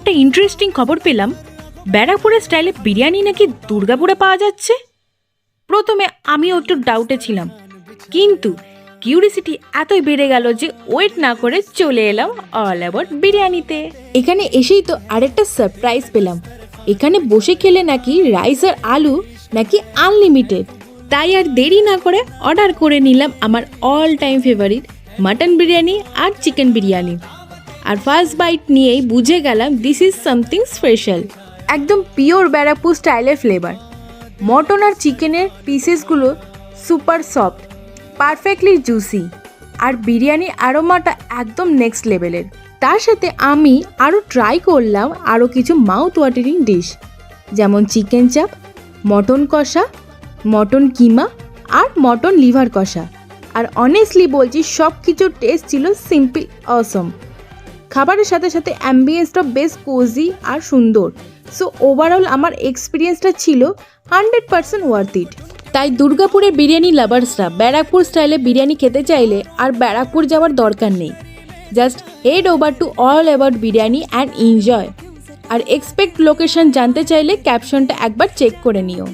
একটা ইন্টারেস্টিং খবর পেলাম, ব্যারাকপুরের স্টাইলে বিরিয়ানি নাকি দুর্গাপুরে পাওয়া যাচ্ছে। প্রথমে আমিও একটু ডাউটে ছিলাম, কিন্তু কিউরিসিটি এতই বেড়ে গেল যে ওয়েট না করে চলে এলাম অল অ্যাবাউট বিরিয়ানিতে। এখানে এসেই তো আরেকটা সারপ্রাইজ পেলাম, এখানে বসে খেলে নাকি রাইস আর আলু নাকি আনলিমিটেড। তাই আর দেরি না করে অর্ডার করে নিলাম আমার all time favourite mutton biryani আর চিকেন বিরিয়ানি। আর ফার্স্ট বাইট নিয়েই বুঝে গেলাম দিস ইজ সামথিং স্পেশাল। একদম পিওর ব্যারাকপুর স্টাইলের ফ্লেভার। মটন আর চিকেনের পিসেসগুলো সুপার সফট, পারফেক্টলি জুসি, আর বিরিয়ানি অ্যারোমাটা একদম নেক্সট লেভেলের। তার সাথে আমি আরও ট্রাই করলাম আরও কিছু মাউথ ওয়াটারিং ডিশ, যেমন চিকেন চাপ, মটন কষা, মটন কিমা আর মটন লিভার কষা। আর অনেস্টলি বলছি, সব কিছুর টেস্ট ছিল সিম্পল অসম। খাবারের সাথে সাথে অ্যাম্বিয়েন্সটা বেশ কোজি আর সুন্দর। সো ওভারঅল আমার এক্সপিরিয়েন্সটা ছিল 100% ওয়ার্থ ইট। তাই দুর্গাপুরের বিরিয়ানি লাভার্সরা ব্যারাকপুর স্টাইলে বিরিয়ানি খেতে চাইলে আর ব্যারাকপুর যাওয়ার দরকার নেই, just head over to all about biryani and enjoy. আর এক্সপেক্ট লোকেশন জানতে চাইলে ক্যাপশনটা একবার চেক করে নিও।